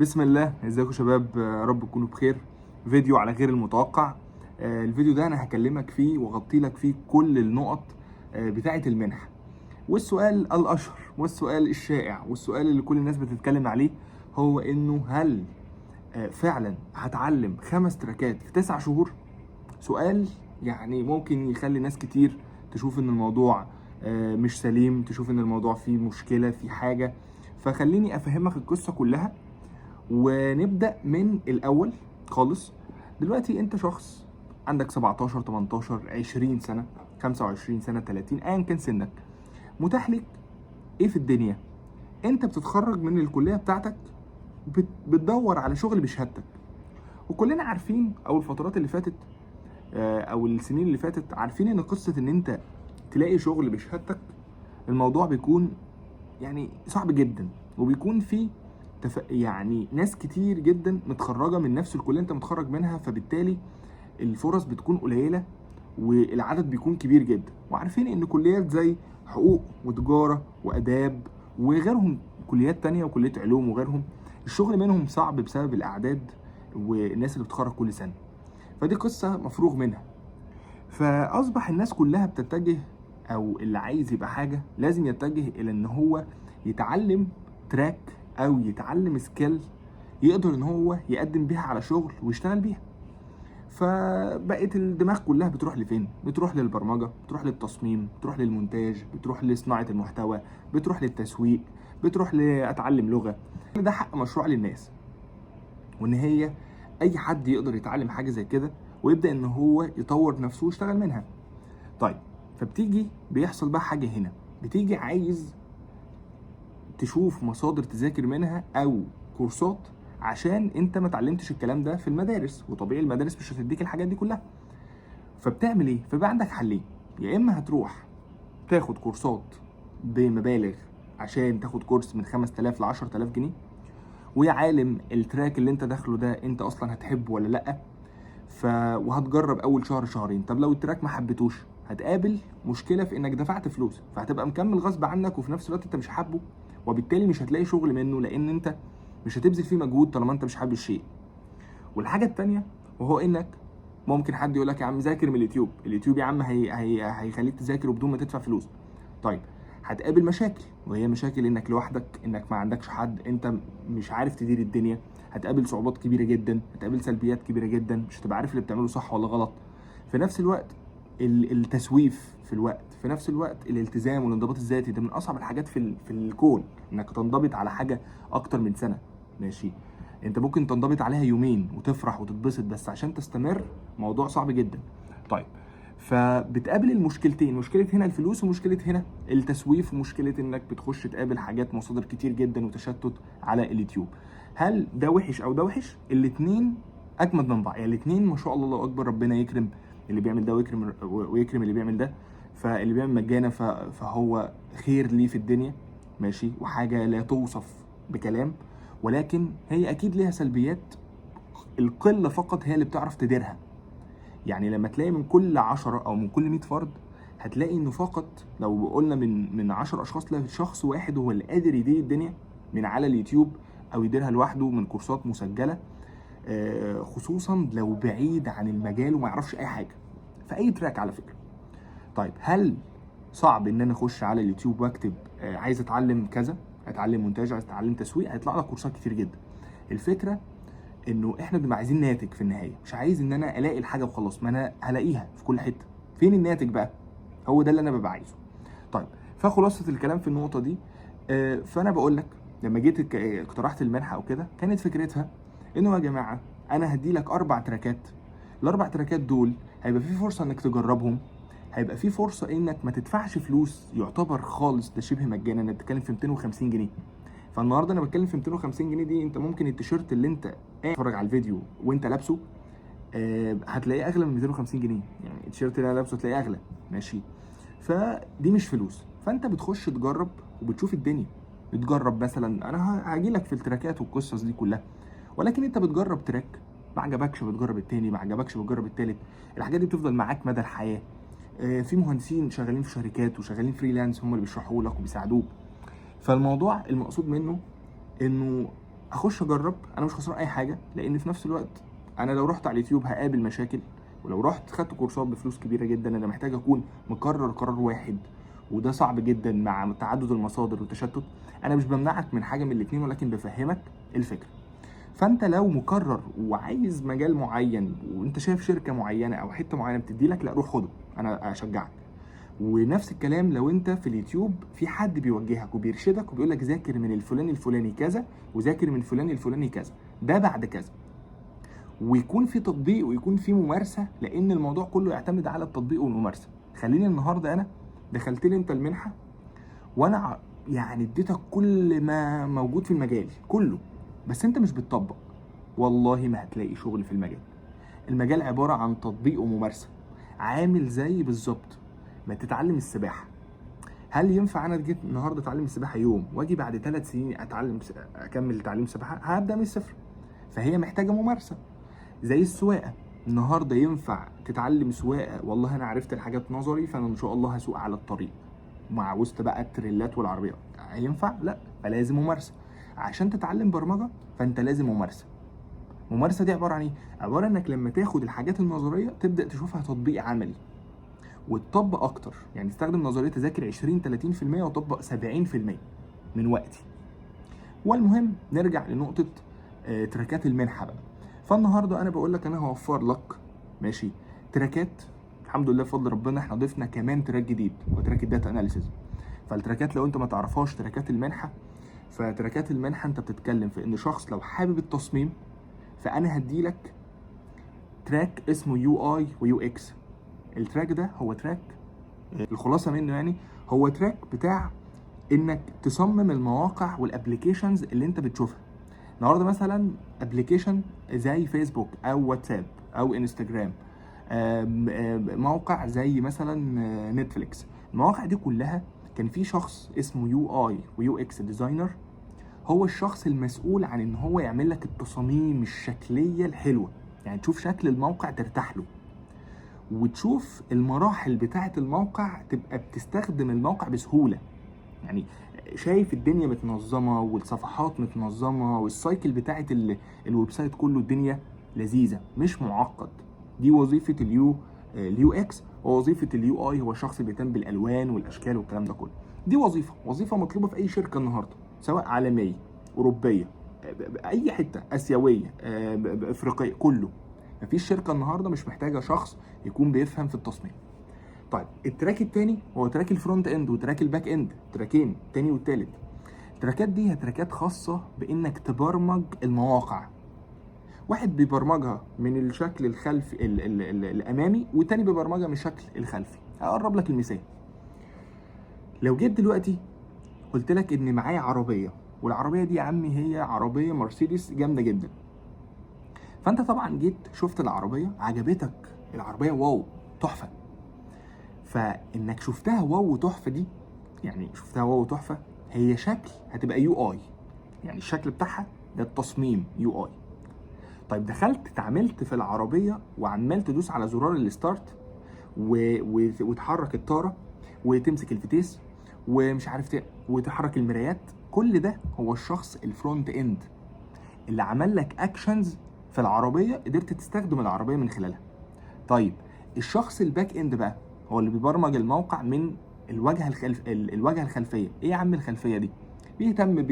بسم الله. ازيكم شباب؟ يا رب تكونوا بخير. فيديو على غير المتوقع. الفيديو ده انا هكلمك فيه واغطي لك فيه كل النقط بتاعه المنح. والسؤال الاشهر والسؤال الشائع والسؤال اللي كل الناس بتتكلم عليه هو انه هل فعلا هتعلم 5 تراكات في 9 شهور؟ سؤال يعني ممكن يخلي ناس كتير تشوف ان الموضوع مش سليم، تشوف ان الموضوع فيه مشكلة في حاجة. فخليني افهمك القصة كلها ونبدأ من الأول خالص. دلوقتي أنت شخص عندك 17 18 20 سنة، 25 سنة، 30، أيا كان سنك، متاح لك إيه في الدنيا؟ أنت بتتخرج من الكلية بتاعتك، بتدور على شغل بشهادتك. وكلنا عارفين، أو الفترات اللي فاتت أو السنين اللي فاتت عارفين إن قصة إن أنت تلاقي شغل بشهادتك الموضوع بيكون يعني صعب جدا، وبيكون في يعني ناس كتير جدا متخرجه من نفس الكليه انت متخرج منها، فبالتالي الفرص بتكون قليله والعدد بيكون كبير جدا. وعارفين ان كليات زي حقوق وتجاره واداب وغيرهم، كليات تانية وكليه علوم وغيرهم، الشغل منهم صعب بسبب الاعداد والناس اللي بتتخرج كل سنه. فدي قصه مفروغ منها. فاصبح الناس كلها بتتجه، او اللي عايز يبقى حاجه لازم يتجه الى ان هو يتعلم تراك او يتعلم سكيل يقدر ان هو يقدم بيها على شغل ويشتغل بيها. فبقت الدماغ كلها بتروح لفين؟ بتروح للبرمجه، بتروح للتصميم، بتروح للمونتاج، بتروح لصناعه المحتوى، بتروح للتسويق، بتروح لاتعلم لغه. ده حق مشروع للناس، وان هي اي حد يقدر يتعلم حاجه زي كده ويبدا ان هو يطور نفسه ويشتغل منها. طيب، فبتيجي بيحصل بقى حاجه هنا، بتيجي عايز تشوف مصادر تذاكر منها او كورسات، عشان انت ما اتعلمتش الكلام ده في المدارس، وطبيعي المدارس مش هتديك الحاجات دي كلها. فبتعمل ايه؟ فبقى عندك حلين: يا اما هتروح تاخد كورسات بمبالغ عشان تاخد كورس من 5000 ل 10000 جنيه، ويا عالم التراك اللي انت داخله ده انت اصلا هتحبه ولا لا. وهتجرب اول شهر شهرين. طب لو التراك ما حبيتوش هتقابل مشكله في انك دفعت فلوس، فهتبقى مكمل غصب عنك، وفي نفس الوقت انت مش حابه، وبالتالي مش هتلاقي شغل منه لان انت مش هتبذل فيه مجهود طالما انت مش حابب الشيء. والحاجه التانيه وهو انك ممكن حد يقول لك يا عم ذاكر من اليوتيوب. اليوتيوب يا عم هيخليك تذاكر وبدون ما تدفع فلوس. طيب، هتقابل مشاكل، وهي مشاكل انك لوحدك، انك ما عندكش حد، انت مش عارف تدير الدنيا. هتقابل صعوبات كبيره جدا، هتقابل سلبيات كبيره جدا، مش هتبقى عارف اللي بتعمله صح ولا غلط. في نفس الوقت التسويف في الوقت، في نفس الوقت الالتزام والانضباط الذاتي ده من اصعب الحاجات في الكون، انك تنضبط على حاجه اكتر من سنه. ماشي، انت ممكن تنضبط عليها يومين وتفرح وتتبسط، بس عشان تستمر موضوع صعب جدا. طيب، فبتقابل المشكلتين: مشكله هنا الفلوس، ومشكله هنا التسويف، ومشكله انك بتخش تقابل حاجات مصادر كتير جدا وتشتت على اليوتيوب. هل ده وحش او ده وحش؟ الاتنين اجمد من بعض، يعني الاتنين ما شاء الله الله اكبر، ربنا يكرم اللي بيعمل ده ويكرم اللي بيعمل ده. فاللي بيعمل مجانا فهو خير ليه في الدنيا، ماشي، وحاجه لا توصف بكلام. ولكن هي اكيد ليها سلبيات، القله فقط هي اللي بتعرف تديرها. يعني لما تلاقي من كل 10 او من كل 100 فرد، هتلاقي انه فقط لو قلنا من 10 اشخاص تلاقي شخص واحد هو اللي قادر يدير الدنيا من على اليوتيوب، او يديرها لوحده من كورسات مسجله، خصوصا لو بعيد عن المجال وما يعرفش اي حاجه في اي تراك على فكره. طيب، هل صعب ان انا اخش على اليوتيوب واكتب عايز اتعلم كذا، اتعلم مونتاج، عايز اتعلم تسويق، هيطلع لك كورسات كتير جدا. الفكره انه احنا بنبقى عايزين ناتج في النهايه، مش عايز ان انا الاقي الحاجه وخلاص، ما انا هلاقيها في كل حته. فين الناتج بقى؟ هو ده اللي انا ببقى عايزه. طيب، فخلاصه الكلام في النقطه دي، فانا بقول لك لما جيت اقترحت المنحه او كده، كانت فكرتها انه يا جماعه انا هدي لك 4 تراكات. الاربع تراكات دول هيبقى في فرصه انك تجربهم، هيبقى في فرصه انك ما تدفعش فلوس يعتبر خالص، ده شبه مجانا، انك بتتكلم في 250 جنيه. فالنهارده انا بتكلم في 250 جنيه دي، انت ممكن التيشيرت اللي انت تتفرج على الفيديو وانت لابسه هتلاقيه اغلى من 250 جنيه. يعني التيشيرت اللي انا لابسه هتلاقيه اغلى، ماشي. فدي مش فلوس، فانت بتخش تجرب وبتشوف الدنيا. بتجرب مثلا، انا هاجي لك في التراكات والقصص دي كلها، ولكن انت بتجرب تراك ما عجبكش بتجرب التاني، ما عجبكش بتجرب التالت. الحاجات دي بتفضل معاك مدى الحياه. في مهندسين شغالين في شركات وشغالين فريلانس، هم اللي بيشرحوا لك وبيساعدوك. فالموضوع المقصود منه انه اخش اجرب، انا مش خسران اي حاجه، لان في نفس الوقت انا لو رحت على اليوتيوب هقابل مشاكل، ولو رحت خدت كورسات بفلوس كبيره جدا انا محتاج اكون مقرر قرار واحد، وده صعب جدا مع تعدد المصادر والتشتت. انا مش بمنعك من حاجه من الاثنين، ولكن بفهمك الفكره. فانت لو مقرر وعايز مجال معين، وانت شايف شركه معينه او حته معينه بتدي لك، لا روح خده، انا اشجعك. ونفس الكلام لو انت في اليوتيوب في حد بيوجهك وبيرشدك وبيقول لك ذاكر من الفلاني الفلاني كذا، وذاكر من الفلاني الفلاني كذا، ده بعد كذا، ويكون في تطبيق ويكون في ممارسه، لان الموضوع كله يعتمد على التطبيق والممارسه. خليني النهارده انا دخلت لي انت المنحه، وانا يعني اديتك كل ما موجود في المجال كله، بس انت مش بتطبق، والله ما هتلاقي شغل في المجال. المجال عباره عن تطبيق وممارسه، عامل زي بالظبط ما تتعلم السباحه. هل ينفع انا جيت النهارده اتعلم السباحه يوم واجي بعد 3 سنين اكمل تعليم السباحه؟ هبدا من الصفر. فهي محتاجه ممارسه. زي السواقه، النهارده ينفع تتعلم سواقه والله انا عرفت الحاجات نظري فانا ان شاء الله هسوق على الطريق مع وسط بقى التريلات والعربيات؟ هينفع؟ لا، فلازم ممارسه. عشان تتعلم برمجه فانت لازم ممارسه. الممارسه دي عباره عن ايه؟ عباره انك لما تاخد الحاجات النظريه تبدا تشوفها تطبيق عملي وتطبق اكتر. يعني تستخدم نظريه تذاكر 20 30% وتطبق 70% من وقتي. والمهم نرجع لنقطه تراكات المنحه بقى. فالنهارده انا بقول لك انا هوفر لك ماشي تراكات. الحمد لله بفضل ربنا احنا ضفنا كمان تراك جديد، هو تراك الداتا اناليسيز. فالتراكات لو انت ما تعرفهاش تراكات المنحه، فتراكات المنحه انت بتتكلم في ان شخص لو حابب التصميم، فانا هديلك تراك اسمه يو اي ويو اكس. التراك ده هو تراك، الخلاصه منه يعني هو تراك بتاع انك تصمم المواقع والابلكيشنز اللي انت بتشوفها النهارده. مثلا ابلكيشن زي فيسبوك او واتساب او انستجرام، موقع زي مثلا نتفليكس. المواقع دي كلها كان في شخص اسمه يو اي ويو اكس ديزاينر، هو الشخص المسؤول عن ان هو يعمل لك التصاميم الشكليه الحلوه، يعني تشوف شكل الموقع ترتاح له، وتشوف المراحل بتاعه الموقع تبقى بتستخدم الموقع بسهوله. يعني شايف الدنيا متنظمه والصفحات متنظمه والسايكل بتاعه الويب سايت كله الدنيا لذيذه مش معقد. دي وظيفه اليو اكس، ووظيفه اليو اي هو الشخص اللي بيهتم بالالوان والاشكال والكلام ده كله. دي وظيفه مطلوبه في اي شركه النهارده، سواء عالميه اوروبيه اي حته اسيويه افريقيه، كله. مفيش شركه النهارده مش محتاجه شخص يكون بيفهم في التصميم. طيب التراك التاني هو تراك الفرونت اند وتراك الباك اند، تراكين التاني والتالت. التراكات دي هي تراكات خاصه بانك تبرمج المواقع. واحد بيبرمجها من الشكل الخلفي الامامي، والتاني بيبرمجها من الشكل الخلفي. هقرب لك المثال. لو جيت دلوقتي قلت لك ان معايا عربيه، والعربيه دي يا عمي هي عربيه مرسيدس جامده جدا، فانت طبعا جيت شفت العربيه عجبتك، العربيه واو تحفه. فانك شفتها واو تحفه دي، يعني شفتها واو تحفه، هي شكل هتبقى يو اي، يعني الشكل بتاعها ده التصميم يو اي. طيب دخلت اتعاملت في العربيه وعمال تدوس على زرار الستارت وتحرك الطاره وتمسك الفتيس ومش عارف وتحرك المرايات، كل ده هو الشخص الفرونت اند اللي عمل لك اكشنز في العربيه قدرت تستخدم العربيه من خلالها. طيب الشخص الباك اند بقى هو اللي بيبرمج الموقع من الواجهه الخلفيه. ايه يا عم الخلفيه دي؟ بيهتم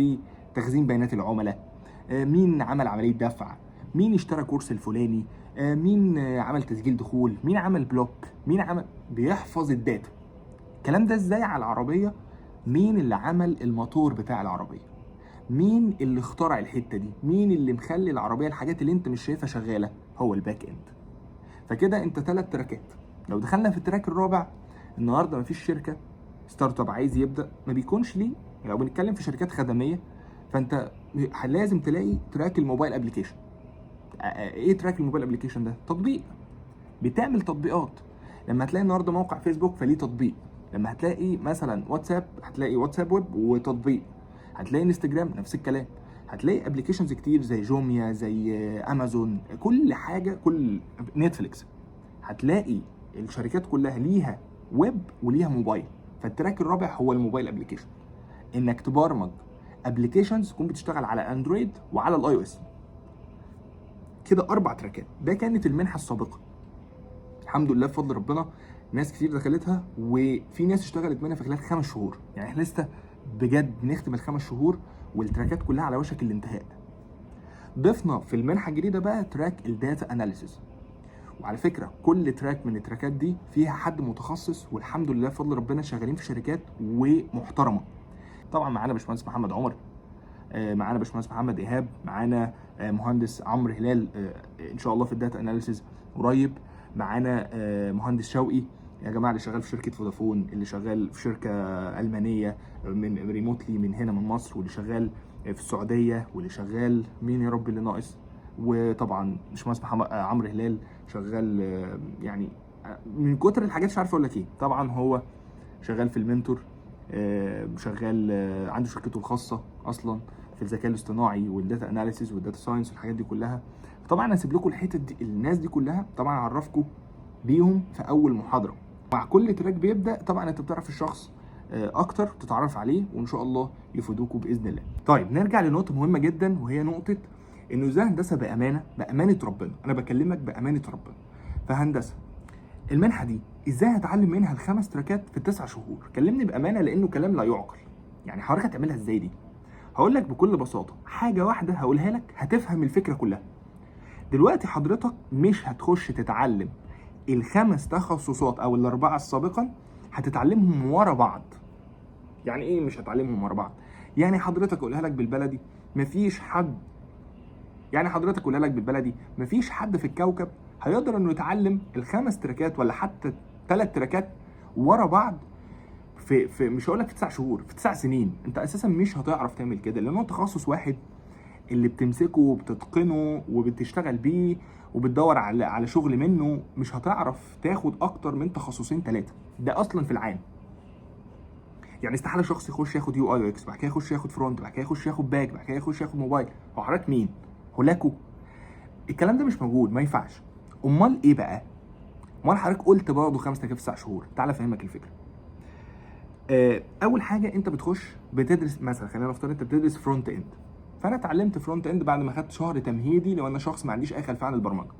بتخزين بيانات العملاء، مين عمل عمليه دفع، مين اشترى كورس الفلاني، مين عمل تسجيل دخول، مين عمل بلوك، مين عمل، بيحفظ الداتا. الكلام ده ازاي على العربيه؟ مين اللي عمل الموتور بتاع العربيه، مين اللي اخترع الحته دي، مين اللي مخلي العربيه الحاجات اللي انت مش شايفها شغاله، هو الباك اند. فكده انت 3 تراكات. لو دخلنا في التراك الرابع، النهارده مفيش شركه ستارت اب عايز يبدا ما بيكونش ليه، لو بنتكلم في شركات خدميه فانت لازم تلاقي تراك الموبايل ابلكيشن. ايه تراك الموبايل ابلكيشن ده؟ تطبيق، بتعمل تطبيقات. لما هتلاقي النهارده موقع فيسبوك فليه تطبيق، لما هتلاقي مثلا واتساب هتلاقي واتساب ويب وتطبيق، هتلاقي انستجرام نفس الكلام، هتلاقي ابلكيشنز كتير زي جوميا زي امازون، كل حاجه، كل نتفليكس، هتلاقي الشركات كلها ليها ويب وليها موبايل. فالتراك الرابع هو الموبايل ابلكيشن، انك تبرمج ابلكيشنز تكون بتشتغل على اندرويد وعلى الاي او اس. كده 4 تراكات. ده كانت المنحه السابقه. الحمد لله بفضل ربنا ناس كتير دخلتها، وفي ناس اشتغلت منها في خلال 5 شهور. يعني احنا لسه بجد بنختم ال5 شهور والتراكات كلها على وشك الانتهاء. ضفنا في المنحه الجديده بقى تراك الداتا اناليسيس. وعلى فكره كل تراك من التراكات دي فيها حد متخصص، والحمد لله بفضل ربنا شغالين في شركات ومحترمه. طبعا معانا باشمهندس محمد عمر، معانا باشمهندس محمد ايهاب، معانا مهندس عمرو هلال ان شاء الله في الداتا اناليسيز قريب، معانا مهندس شوقي يا جماعه اللي شغال في شركه فودافون، اللي شغال في شركه المانيه من ريموتلي من هنا من مصر، واللي شغال في السعوديه، واللي شغال مين يا رب اللي ناقص. وطبعا باشمهندس محمد عمرو هلال شغال يعني من كتر الحاجات مش عارف اقول لك ايه. طبعا هو شغال في المنتور، شغال عنده شركته الخاصه اصلا في الذكاء الاصطناعي والداتا اناليسيز والداتا ساينس والحاجات دي كلها. طبعا هسيب لكم الحته دي، الناس دي كلها طبعا هعرفكم بيهم في اول محاضره. مع كل تراك بيبدا طبعا انت بتعرف الشخص اكتر، تتعرف عليه، وان شاء الله يفيدوكم باذن الله. طيب نرجع لنقطه مهمه جدا، وهي نقطه انه ازاي هندسه بامانه ربنا. انا بكلمك بامانه ربنا. فهندسه المنحه دي ازاي هتعلم منها ال5 تراكات في 9 شهور؟ كلمني بامانه لانه كلام لا يعقل. يعني حضرتك هتعملها ازاي دي؟ هقول لك بكل بساطه حاجه واحده هقولها لك هتفهم الفكره كلها. دلوقتي حضرتك مش هتخش تتعلم ال5 تخصصات او ال4 السابقا، هتتعلمهم ورا بعض. يعني ايه مش هتعلمهم ورا بعض؟ يعني حضرتك اقولها لك بالبلدي مفيش حد في الكوكب هيقدر انه يتعلم ال5 تراكات ولا حتى 3 تراكات ورا بعض في مش هقول لك في 9 شهور، في 9 سنين. انت اساسا مش هتعرف تعمل كده، لانه تخصص واحد اللي بتمسكه وبتتقنه وبتشتغل بيه وبتدور على شغل منه. مش هتعرف تاخد اكتر من تخصصين 3، ده اصلا في العام. يعني استحاله شخص يخش ياخد يو اي يو اكس، بعد كده يخش ياخد فرونت، بعد كده يخش ياخد باك، بعد كده يخش ياخد موبايل. هو حضرتك مين؟ هولاكو؟ الكلام ده مش موجود، ما ينفعش. امال ايه بقى؟ امال حضرتك قلت برضه 5 تراكات في 9 شهور. تعالى افهمك الفكره. اول حاجه انت بتخش بتدرس، مثلا خلينا نفترض انت بتدرس فرونت اند. فانا اتعلمت فرونت اند بعد ما خدت شهر تمهيدي، لو انا شخص ما عنديش اي خلفيه عن البرمجه.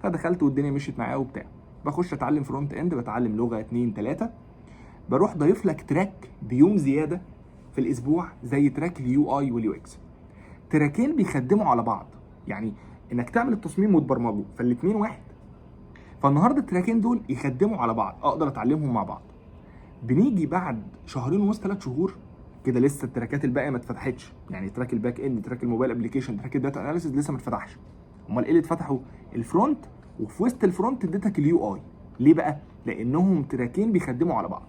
فدخلت والدنيا مشيت معايا وبتاع. بخش اتعلم فرونت اند، بتعلم لغه 2 3، بروح ضايف لك تراك بيوم زياده في الاسبوع زي تراك اليو اي واليو اكس. تراكين بيخدموا على بعض، يعني انك تعمل التصميم وتبرمجه، فالاثنين واحد. فالنهارده التراكين دول يخدموا على بعض، اقدر اتعلمهم مع بعض. بنيجي بعد 2.5 شهور 3 شهور كده لسه التراكات الباقيه ما اتفتحتش. يعني تراك الباك اند، تراك الموبايل ابلكيشن، تراك الداتا اناليسيز لسه ما اتفتحش. امال ايه اللي اتفتحوا؟ الفرونت، وفي وسط الفرونت اديتك اليو اي. ليه بقى؟ لانهم تراكين بيخدموا على بعض.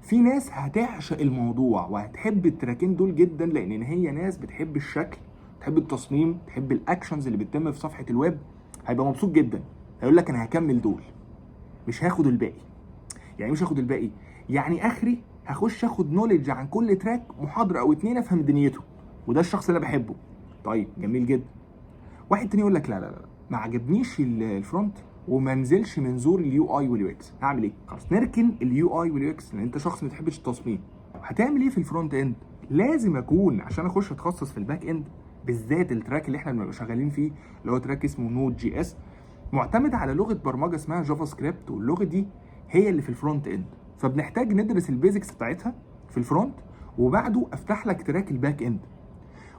في ناس هتعشق الموضوع وهتحب التراكين دول جدا، لان هي ناس بتحب الشكل، بتحب التصميم، بتحب الاكشنز اللي بتتم في صفحه الويب. هيبقى مبسوط جدا، هيقول لك انا هكمل دول، مش هاخد الباقي. يعني مش هاخد الباقي، يعني اخري هخش اخد نوليدج عن كل تراك، محاضره او 2 افهم دنيته، وده الشخص اللي انا بحبه. طيب جميل جدا. واحد تاني يقول لك لا ما عجبنيش الفرونت وما نزلش من زور اليو اي واليو اكس، هعمل ايه؟ خلاص نركن اليو اي واليو اكس، لان انت شخص ما بتحبش التصميم. هتعمل ايه في الفرونت اند؟ لازم اكون عشان اخش اتخصص في الباك اند، بالذات التراك اللي احنا بنبقى شغالين فيه اللي هو تراك اسمه نود جي اس، معتمد على لغه برمجه اسمها جافا سكريبت، واللغه دي هي اللي في الفرونت اند. فبنحتاج ندرس البيزكس بتاعتها في الفرونت، وبعده افتح لك تراك الباك اند.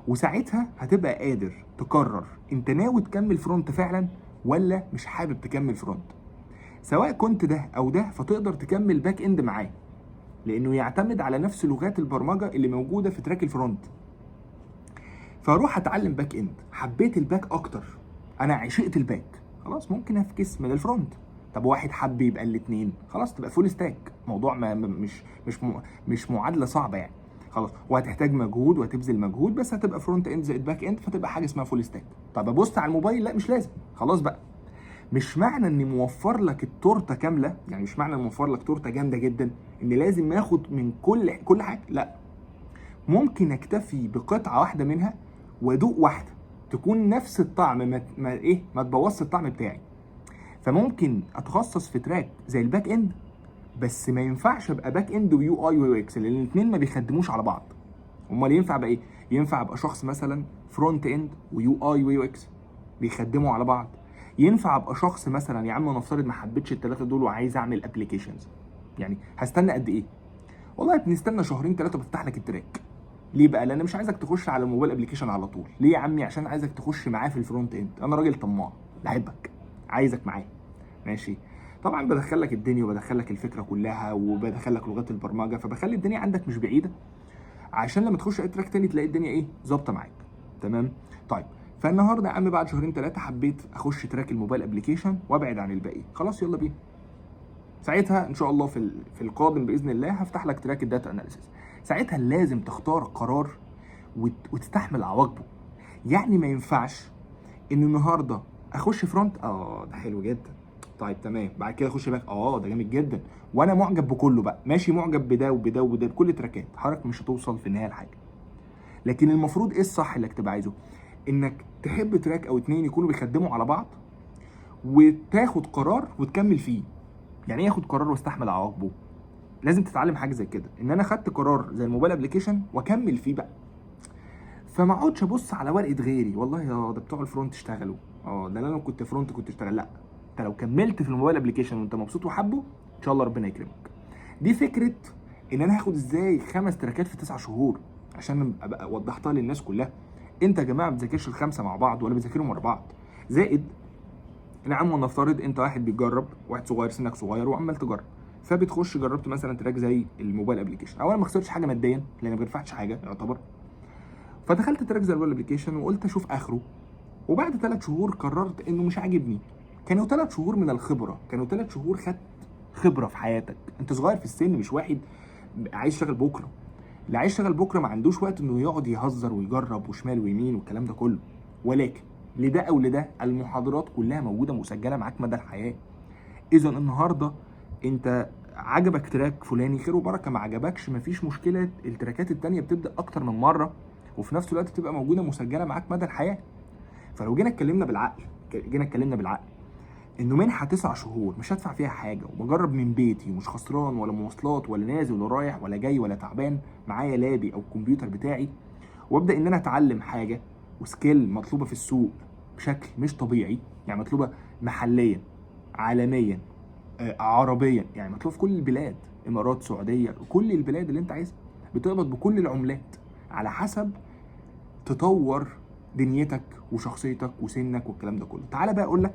وساعتها هتبقى قادر تقرر انت ناوي تكمل فرونت فعلا ولا مش حابب تكمل فرونت. سواء كنت ده او ده فتقدر تكمل باك اند معاه، لانه يعتمد على نفس لغات البرمجه اللي موجوده في تراك الفرونت. فاروح اتعلم باك اند، حبيت الباك اكتر، انا عشقت الباك، خلاص ممكن افكس من الفرونت. طب واحد حب يبقى الاثنين، خلاص تبقى فول ستاك. موضوع مش معادله صعبه يعني. خلاص، وهتحتاج مجهود وهتبذل مجهود، بس هتبقى فرونت اند زائد باك اند، فتبقى حاجه اسمها فول ستاك. طب ابص على الموبايل؟ لا مش لازم، خلاص بقى. مش معنى اني موفر لك التورته كامله، يعني مش معنى اني موفر لك تورته جامده جدا ان لازم اخد من كل حاجه، لا. ممكن اكتفي بقطعه واحده منها وادوق واحده تكون نفس الطعم، ما تبوظش الطعم بتاعي. فممكن اتخصص في تراك زي الباك اند، بس ما ينفعش ابقى باك اند ويو اي ويو اكس، لان الاثنين ما بيخدموش على بعض. امال ينفع ابقى ايه؟ ينفع ابقى شخص مثلا فرونت اند ويو اي ويو اكس بيخدموا على بعض. ينفع ابقى شخص مثلا يا عم نفترض ما حبيتش الثلاثه دول وعايز اعمل ابلكيشنز، يعني هستنى قد ايه؟ والله بنستنى شهرين ثلاثه بفتح لك التراك. ليه بقى؟ لان مش عايزك تخش على الموبايل ابلكيشن على طول. ليه يا عمي؟ عشان عايزك تخش معاه في الفرونت اند. انا راجل طماع بحبك، عايزك معايا ماشي. طبعا بدخل لك الدنيا وبدخل لك الفكره كلها وبدخل لك لغات البرمجه، فبخلي الدنيا عندك مش بعيده عشان لما تخش اي تراك تاني تلاقي الدنيا ايه ظابطه معاك. تمام. طيب فالنهارده يا عم بعد شهرين ثلاثه حبيت اخش تراك الموبايل ابلكيشن وابعد عن الباقي، خلاص يلا بينا. ساعتها ان شاء الله في القادم باذن الله هفتح لك تراك الداتا اناليسيس. ساعتها لازم تختار قرار وتستحمل عواقبه. يعني ما ينفعش ان النهارده اخش فرونت، ده حلو جدا، طيب تمام، بعد كده اخش باك، ده جامد جدا، وانا معجب بكله بقى، ماشي معجب بده وبده وبده بكل تراكات، حضرتك مش هتوصل في النهايه لحاجه. لكن المفروض ايه الصح اللي تبقى عايزه؟ انك تحب تراك او اتنين يكونوا بيخدموا على بعض وتاخد قرار وتكمل فيه. يعني ايه اخد قرار واستحمل عواقبه؟ لازم تتعلم حاجه زي كده، ان انا خدت قرار زي الموبايل ابلكيشن واكمل فيه بقى. فما اقعدش ابص على ورقه غيري، والله ده بتوع الفرونت اشتغلوا، ده انا كنت فرونت كنت اشتغل. لا، انت لو كملت في الموبايل ابلكيشن وانت مبسوط وحابه ان شاء الله ربنا يكرمك. دي فكره ان انا هاخد ازاي 5 تراكات في 9 شهور عشان ابقى وضحتها للناس كلها. انت يا جماعه ما بتذاكرش الخمسه مع بعض ولا بتذاكرهم ورا بعض. زائد نعم، ونفترض انت واحد بيجرب، واحد صغير سنك صغير وعمال تجرب، فبتخش جربت مثلا تراك زي الموبايل ابلكيشن. اولا ما خسرتش حاجه ماديا لان ما بدفعتش حاجه يعتبر، فدخلت تراك زي الموبايل ابلكيشن وقلت اشوف اخره. وبعد 3 شهور قررت انه مش عاجبني. كانوا 3 شهور من الخبره، كانوا 3 شهور خدت خبره في حياتك. انت صغير في السن، مش واحد عايز يشتغل بكره. اللي عايز يشتغل بكره ما عندوش وقت انه يقعد يهزر ويجرب وشمال ويمين والكلام ده كله. ولكن لده او لده المحاضرات كلها موجوده مسجله معاك مدى الحياه. اذا النهارده انت عجبك تراك فلاني خير وبركه، ما عجبكش مفيش مشكله، التراكات التانيه بتبدا اكتر من مره وفي نفس الوقت بتبقى موجوده مسجله معاك مدى الحياه. فلو جينا اتكلمنا بالعقل انه منحه 9 شهور مش هدفع فيها حاجه وبجرب من بيتي ومش خسران ولا مواصلات ولا نازل ولا رايح ولا جاي ولا تعبان، معايا لابي او الكمبيوتر بتاعي، وابدا ان انا اتعلم حاجه وسكيل مطلوبه في السوق بشكل مش طبيعي، يعني مطلوبه محليا عالميا عربيا، يعني مطلوب في كل البلاد، امارات سعوديه كل البلاد اللي انت عايزها، بتقبض بكل العملات على حسب تطور دنيتك وشخصيتك وسنك والكلام ده كله. تعالى بقى اقول لك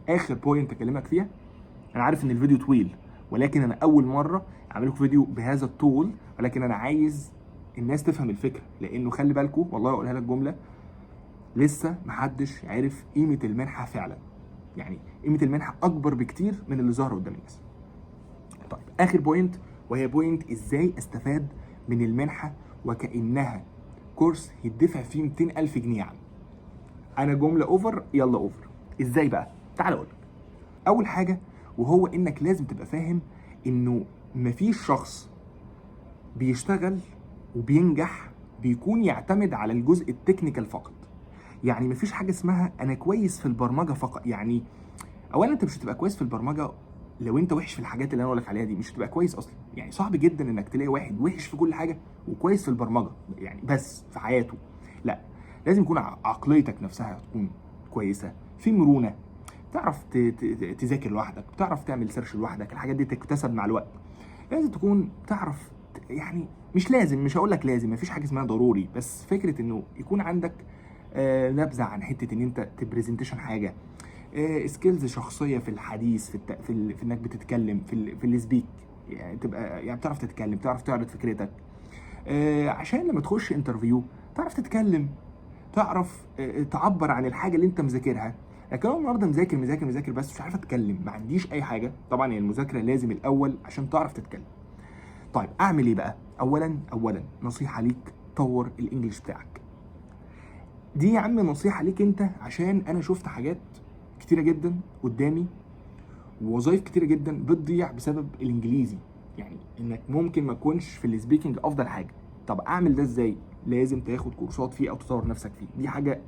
اخر بوينت اكلمك فيها. انا عارف ان الفيديو طويل ولكن انا اول مره اعمل لكم فيديو بهذا الطول، ولكن انا عايز الناس تفهم الفكره، لانه خلي بالكم والله اقولها لك جمله، لسه محدش عارف قيمه المنحه فعلا. يعني قيمه المنحه اكبر بكتير من اللي ظهر قدام الناس. طيب اخر بوينت، وهي بوينت ازاي استفاد من المنحه وكانها كورس يدفع فيه 200,000 جنيه. يعني انا جمله اوفر، يلا اوفر. ازاي بقى؟ تعال اقول لك. اول حاجه وهو انك لازم تبقى فاهم انه مفيش شخص بيشتغل وبينجح بيكون يعتمد على الجزء التكنيكال فقط. يعني مفيش حاجه اسمها انا كويس في البرمجه فقط. يعني اولا انت مش هتبقى كويس في البرمجه لو انت وحش في الحاجات اللي انا اقول لك عليها دي، مش هتبقى كويس اصلا. يعني صعب جدا انك تلاقي واحد وحش في كل حاجه وكويس في البرمجه يعني بس في حياته. لا، لازم يكون عقليتك نفسها تكون كويسه، في مرونه، تعرف تذاكر لوحدك، بتعرف تعمل سيرش لوحدك، الحاجات دي تكتسب مع الوقت. لازم تكون تعرف، يعني مش لازم، مش هقول لك لازم، مفيش حاجه اسمها ضروري، بس فكره انه يكون عندك نبذه عن حته ان انت تبريزنتيشن حاجه، سكيلز شخصيه في الحديث، في انك بتتكلم في السبيك، يعني تبقى يعني بتعرف تتكلم، تعرف تعرض فكرتك، عشان لما تخش انترفيو تعرف تتكلم، تعرف تعبر عن الحاجه اللي انت مذاكرها. لكن انا النهارده مذاكر بس مش عارف اتكلم، ما عنديش اي حاجه. طبعا يعني المذاكره لازم الاول عشان تعرف تتكلم. طيب اعمل ايه بقى؟ اولا نصيحه ليك، طور الانجليش بتاعك. دي يا عم نصيحه ليك انت، عشان انا شفت حاجات كتيره جدا قدامي ووظايف كتيره جدا بتضيع بسبب الانجليزي. يعني انك ممكن ما تكونش في السبيكنج افضل حاجه. طب اعمل ده ازاي؟ لازم تاخد كورسات فيه او تطور نفسك فيه. دي حاجه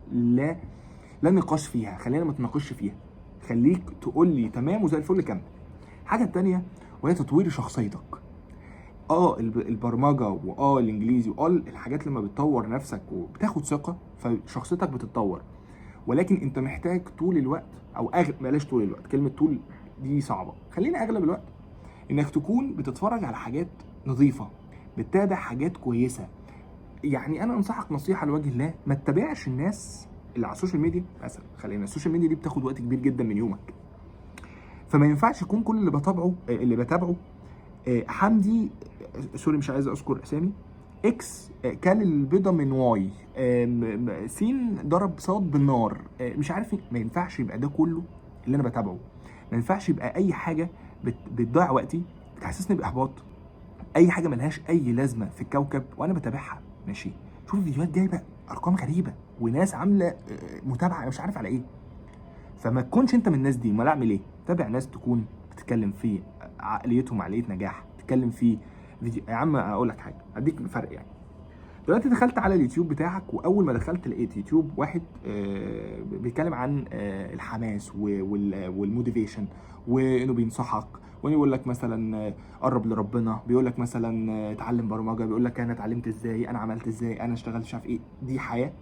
لا نقاش فيها، خلينا ما نتناقش فيها، خليك تقول لي تمام وزي الفل كمل. الحاجه الثانيه وهي تطوير شخصيتك. البرمجه الانجليزي الحاجات لما بتطور نفسك وبتاخد ثقه فشخصيتك بتتطور، ولكن انت محتاج طول الوقت بلاش طول الوقت، كلمه طول دي صعبه، خلينا اغلب الوقت انك تكون بتتفرج على حاجات نظيفه، بتتابع حاجات كويسه. يعني انا انصحك نصيحه لوجه الله، ما تتابعش الناس اللي على السوشيال ميديا مثلا. خلينا السوشيال ميديا دي بتاخد وقت كبير جدا من يومك، فما ينفعش يكون كل اللي بتابعه حمدي، سوري مش عايز اذكر اسامي، اكس كل البيضه من واي، سين ضرب صاد بالنار، مش عارف ايه. ما ينفعش يبقى ده كله اللي انا بتابعه. ما ينفعش يبقى اي حاجه بتضيع وقتي، بتحسسني باحباط، اي حاجه ملهاش اي لازمه في الكوكب وانا بتابعها. ماشي، شوف فيديوهات جايبه ارقام غريبه وناس عامله متابعه مش عارف على ايه. فما تكونش انت من الناس دي. امال اعمل ايه؟ تابع ناس تكون بتتكلم في عقليتهم عقليه نجاح، بتتكلم في فيديو. يا عم اقول لك حاجه، اديك فرق. يعني دلوقتي دخلت على اليوتيوب بتاعك، واول ما دخلت لقيت يوتيوب واحد بيتكلم عن الحماس والموتيفيشن، وانه بينصحك، وانه يقول لك مثلا قرب لربنا، بيقول لك مثلا اتعلم برمجه، بيقول لك انا اتعلمت ازاي، انا عملت ازاي، انا اشتغلت مش عارف ايه. دي حياه.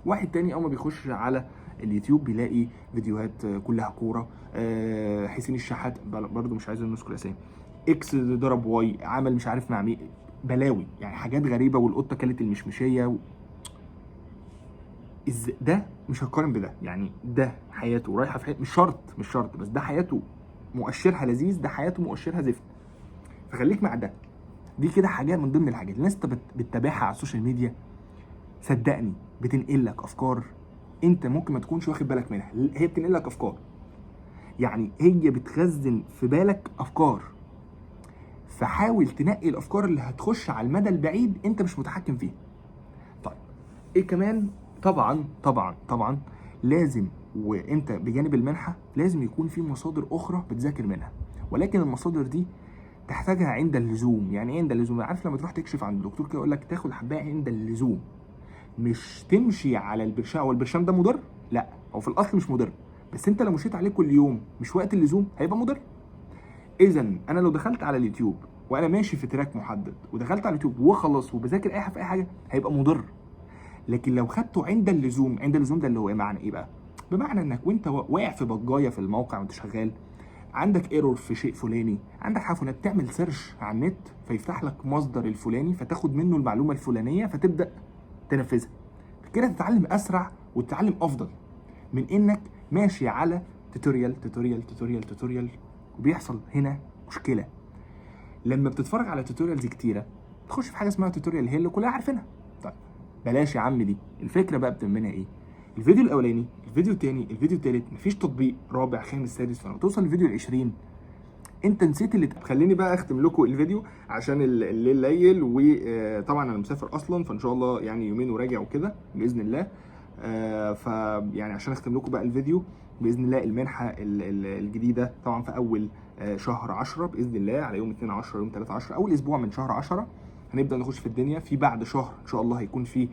واحد تاني اول ما بيخش على اليوتيوب بيلاقي فيديوهات كلها كوره، حسين الشحات برضو مش عايز نذكر اسامي، اكس ضرب واي، عمل مش عارف مع مين، بلاوي يعني حاجات غريبه، والقطه كلت المشمشيه ده مش هتقارن بده. يعني ده حياته رايحه في حياته، مش شرط بس ده حياته مؤشرها لذيذ، ده حياته مؤشرها زفت. فخليك مع ده. دي كده حاجه من ضمن الحاجات الناس انت بتتابعها على السوشيال ميديا، صدقني بتنقل لك افكار انت ممكن ما تكونش واخد بالك منها. هي بتنقل لك افكار، يعني هي بتخزن في بالك افكار، فحاول تنقي الافكار اللي هتخش على المدى البعيد انت مش متحكم فيها. طيب ايه كمان؟ طبعا لازم وانت بجانب المنحه لازم يكون في مصادر اخرى بتذاكر منها، ولكن المصادر دي تحتاجها عند اللزوم. يعني ايه عند اللزوم؟ عارف لما تروح تكشف عند الدكتور كده يقول لك تاخد حبايه عند اللزوم، مش تمشي على البرشام. هو البرشام ده مضر؟ لا، هو في الاصل مش مضر، بس انت لو مشيت عليه كل يوم مش وقت اللزوم هيبقى مضر. اذا انا لو دخلت على اليوتيوب وانا ماشي في تراك محدد، ودخلت على اليوتيوب وخلاص وبذاكر اي حاجه في اي حاجه، هيبقى مضر. لكن لو خدته عند اللزوم، عند اللزوم ده اللي هو معنى ايه بقى؟ بمعنى انك وانت واقع في بجايه في الموقع وانت شغال، عندك ايرور في شيء فلاني، عندك حاجه فلانيه، بتعمل سيرش على النت فيفتح لك مصدر الفلاني، فتاخد منه المعلومه الفلانيه فتبدا تنفذها. كده تتعلم اسرع وتتعلم افضل من انك ماشي على توتوريال. وبيحصل هنا مشكله لما بتتفرج على توتوريالز كتيره، تخش في حاجه اسمها توتوريال هي اللي كلنا عارفينها. طيب بلاش يا عم دي. الفكره بقى بتهمنا ايه؟ الفيديو الاولاني، الفيديو الثاني، الفيديو الثالث، مفيش تطبيق رابع خامس سادس، فلما توصل للفيديو ال20 انت نسيت اللي خليني بقى اختم لكم الفيديو عشان الليل ليل، وطبعا انا مسافر اصلا، فان شاء الله يعني يومين وراجع وكده باذن الله. فيعني عشان اختم لكم بقى الفيديو باذن الله، المنحه الجديده طبعا في اول شهر 10 باذن الله، على يوم 2/10 يوم 3/10 اول اسبوع من شهر 10 هنبدا نخش في الدنيا. في بعد شهر ان شاء الله هيكون في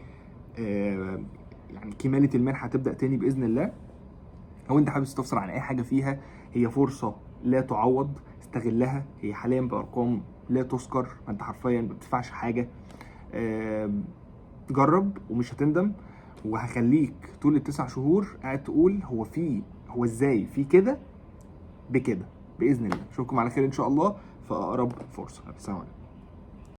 يعني كماله المنحه تبدا تاني باذن الله. لو انت حابب تستفسر عن اي حاجه فيها، هي فرصه لا تعوض، استغلها. هي حاليا بارقام لا تذكر، ما انت حرفيا ما بتدفعش حاجه. جرب ومش هتندم، وهخليك طول ال9 شهور قاعد تقول هو ازاي في كده بكده باذن الله. اشوفكم على خير ان شاء الله في اقرب فرصه. السلام عليكم.